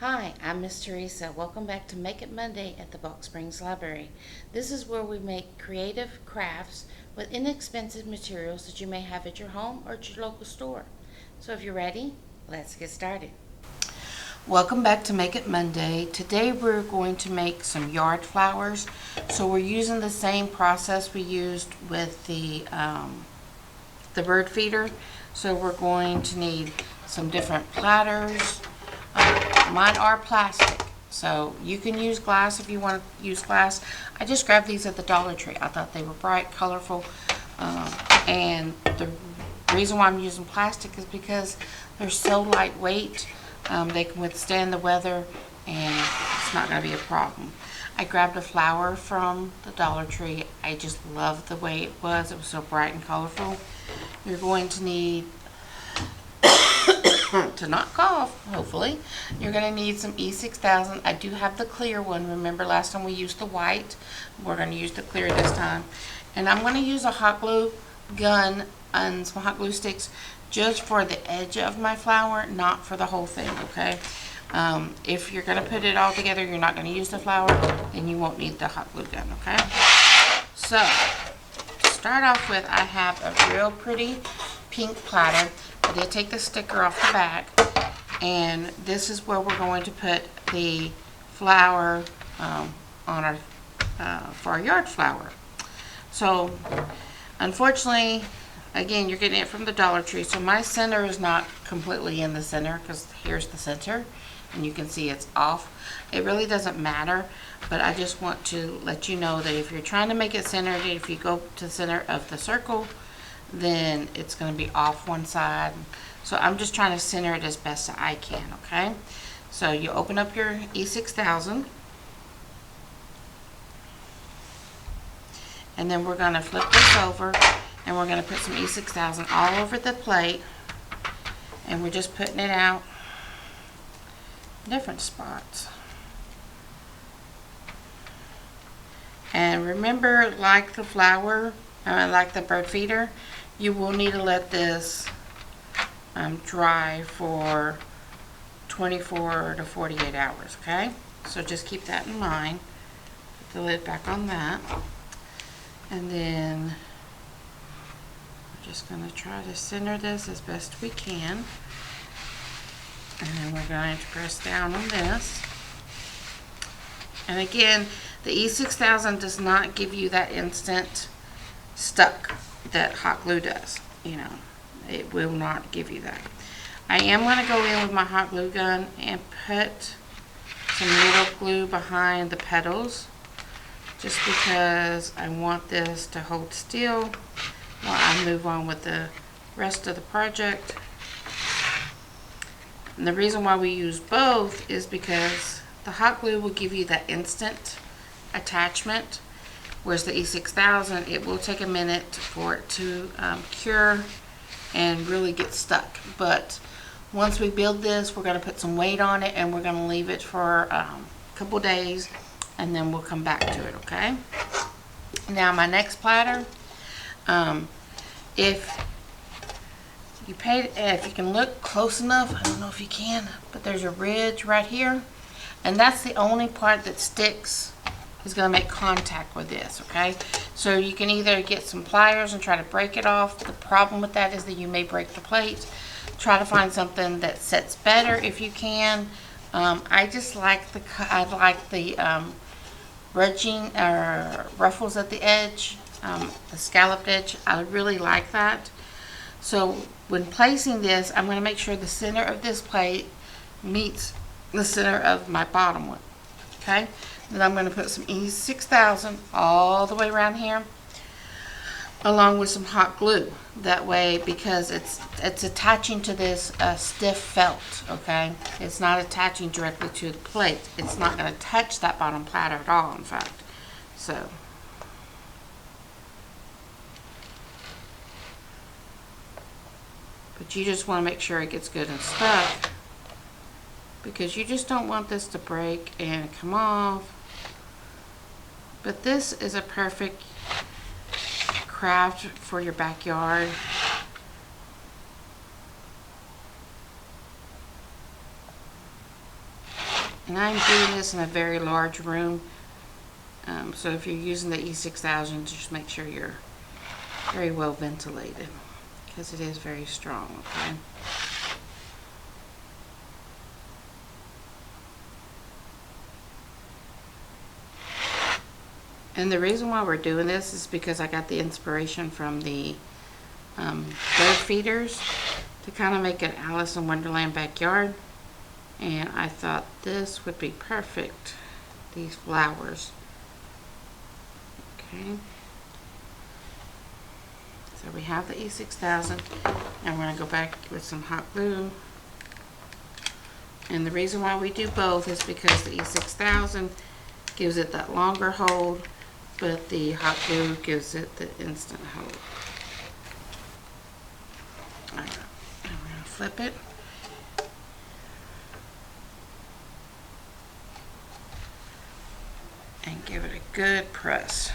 Hi, I'm Miss Teresa. Welcome back to Make It Monday at the Box Springs Library. This is where we make creative crafts with inexpensive materials that you may have at your home or at your local store. So if you're ready, let's get started. Welcome back to Make It Monday. Today we're going to make some yard flowers. So we're using the same process we used with the bird feeder. So we're going to need some different platters. Mine are plastic, so you can use glass if you want to use glass. I just grabbed these at the Dollar Tree. I thought they were bright, colorful, and the reason why I'm using plastic is because they're so lightweight. They can withstand the weather, and it's not going to be a problem. I grabbed a flower from the Dollar Tree. I just loved the way it was. It was so bright and colorful. You're going to need to not cough, hopefully. You're going to need some E6000. I do have the clear one. Remember last time we used the white. We're going to use the clear this time. And I'm going to use a hot glue gun and some hot glue sticks just for the edge of my flower, not for the whole thing, okay? If you're going to put it all together, you're not going to use the flower, then you won't need the hot glue gun, okay? So, to start off with, I have a real pretty pink platter. I did take the sticker off the back, and this is where we're going to put the flower on our for our yard flower. So unfortunately, again, you're getting it from the Dollar Tree, so my center is not completely in the center because here's the center and you can see it's off. It really doesn't matter, but I just want to let you know that if you're trying to make it centered, if you go to the center of the circle, then it's going to be off one side. So I'm just trying to center it as best I can, okay? So you open up your E6000, and then we're going to flip this over, and we're going to put some E6000 all over the plate, and we're just putting it out in different spots. And remember, like the flower, like the bird feeder, you will need to let this dry for 24 to 48 hours, okay? So just keep that in mind. Put the lid back on that. And then we're just going to try to center this as best we can. And then we're going to press down on this. And again, the E6000 does not give you that instant stuck that hot glue does. You know, it will not give you that. I am going to go in with my hot glue gun and put some little glue behind the petals, just because I want this to hold still while I move on with the rest of the project. And the reason why we use both is because the hot glue will give you that instant attachment, whereas the E6000, it will take a minute for it to cure and really get stuck. But once we build this, we're going to put some weight on it, and we're going to leave it for a couple days, and then we'll come back to it, okay? Now my next platter, if you can look close enough, I don't know if you can, but there's a ridge right here, and that's the only part that sticks, is going to make contact with this, okay? So you can either get some pliers and try to break it off. The problem with that is that you may break the plate. Try to find something that sets better if you can. I just like the ridging or ruffles at the edge, the scalloped edge. I really like that. So when placing this, I'm going to make sure the center of this plate meets the center of my bottom one, okay? Then I'm going to put some E6000 all the way around here, along with some hot glue. That way, because it's attaching to this stiff felt, okay? It's not attaching directly to the plate. It's not going to touch that bottom platter at all, in fact. So, but you just want to make sure it gets good and stuck, because you just don't want this to break and come off. But this is a perfect craft for your backyard. And I'm doing this in a very large room. So if you're using the E6000, just make sure you're very well ventilated because it is very strong, okay? And the reason why we're doing this is because I got the inspiration from the bird feeders to kind of make an Alice in Wonderland backyard. And I thought this would be perfect, these flowers. Okay. So we have the E6000, and we're going to go back with some hot glue. And the reason why we do both is because the E6000 gives it that longer hold, but the hot glue gives it the instant hold. Alright, and we're going to flip it. And give it a good press.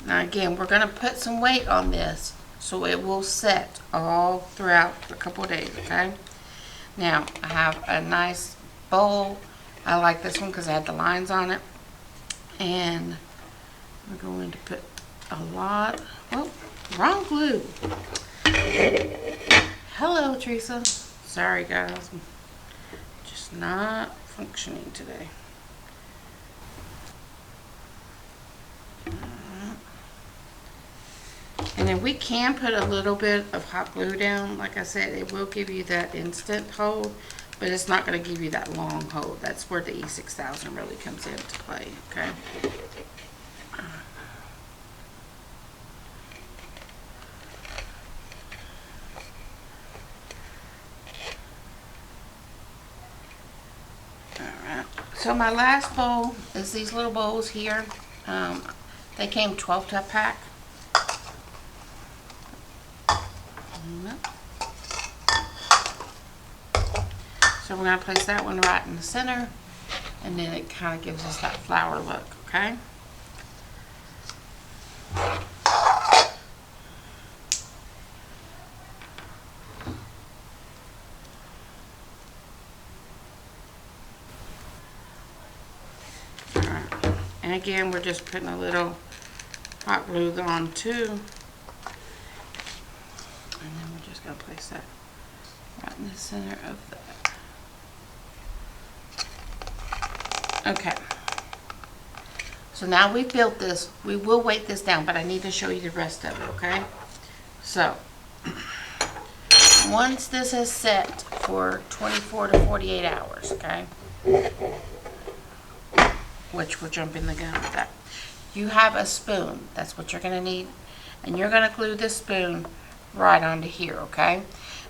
Now again, we're going to put some weight on this so it will set all throughout a couple of days, okay? Now, I have a nice bowl. I like this one because I had the lines on it. And we're going to put a lot, oh, wrong glue. Hello, Teresa. Sorry, guys. Just not functioning today. And then we can put a little bit of hot glue down. Like I said, it will give you that instant hold, but it's not going to give you that long hold. That's where the E6000 really comes into play, okay? Alright, so my last bowl is these little bowls here. They came 12 to a pack. So we're going to place that one right in the center, and then it kind of gives us that flower look, okay? Alright, and again, we're just putting a little hot glue on too. And then we're just going to place that right in the center of that. Okay. So now we've built this. We will weight this down, but I need to show you the rest of it, okay? So, once this is set for 24 to 48 hours, okay? Which we're jumping the gun with that. You have a spoon. That's what you're going to need. And you're going to glue this spoon right onto here, okay?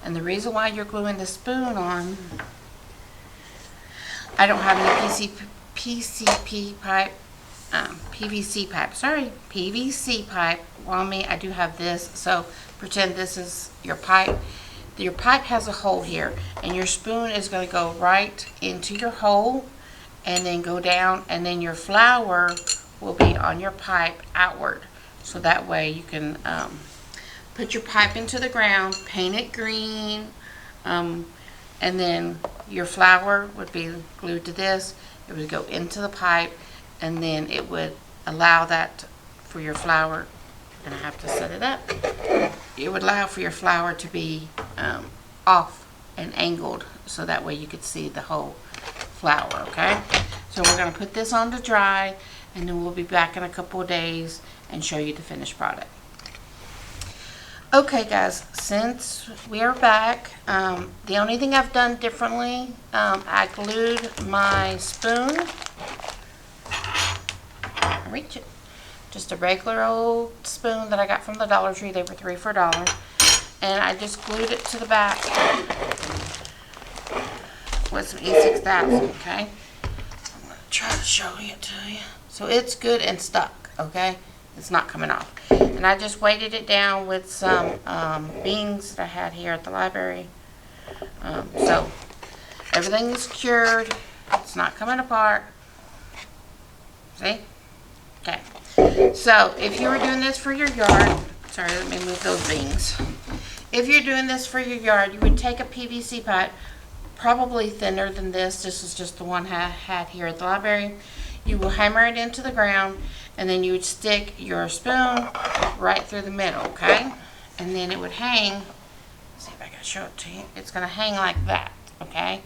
And the reason why you're gluing the spoon on, I don't have any PVC pipe on me. I do have this, so pretend this is your pipe. Your pipe has a hole here, and your spoon is going to go right into your hole and then go down, and then your flower will be on your pipe outward. So that way you can put your pipe into the ground, paint it green, and then your flower would be glued to this. It would go into the pipe, and then it would allow that for your flower. I'm going to have to set it up. It would allow for your flower to be off and angled, so that way you could see the whole flower, okay? So we're going to put this on to dry, and then we'll be back in a couple of days and show you the finished product. Okay guys, since we are back, the only thing I've done differently, I glued my spoon, reach it, just a regular old spoon that I got from the Dollar Tree. They were 3 for $1, and I just glued it to the back with some E6000, okay? I'm going to try to show it to you. So it's good and stuck, okay? It's not coming off. And I just weighted it down with some beans that I had here at the library. So everything is cured. It's not coming apart. See? Okay. So if you were doing this for your yard, sorry, let me move those beans. If you're doing this for your yard, you would take a PVC pipe, probably thinner than this. This is just the one I had here at the library. You will hammer it into the ground, and then you would stick your spoon right through the middle, okay? And then it would hang. Let's see if I can show it to you. It's going to hang like that, okay?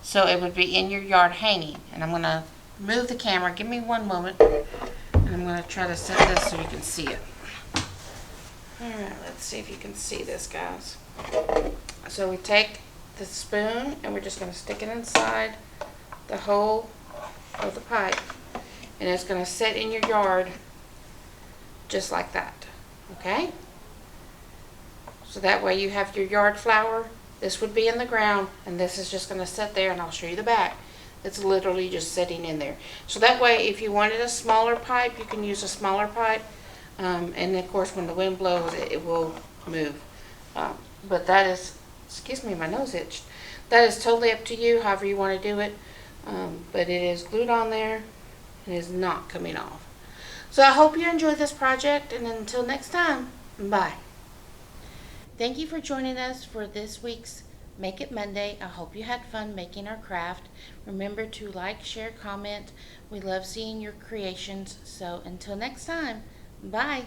So it would be in your yard hanging. And I'm going to move the camera. Give me one moment. And I'm going to try to set this so you can see it. Alright, let's see if you can see this, guys. So we take the spoon and we're just going to stick it inside the hole of the pipe. And it's going to sit in your yard just like that. Okay? So that way you have your yard flower. This would be in the ground, and this is just going to sit there, and I'll show you the back. It's literally just sitting in there. So that way, if you wanted a smaller pipe, you can use a smaller pipe. And of course, when the wind blows, it will move. But that is, excuse me, my nose itched. That is totally up to you, however you want to do it. But it is glued on there. It is not coming off. So I hope you enjoyed this project, and until next time, bye. Thank you for joining us for this week's Make It Monday. I hope you had fun making our craft. Remember to like, share, comment. We love seeing your creations. So until next time, bye.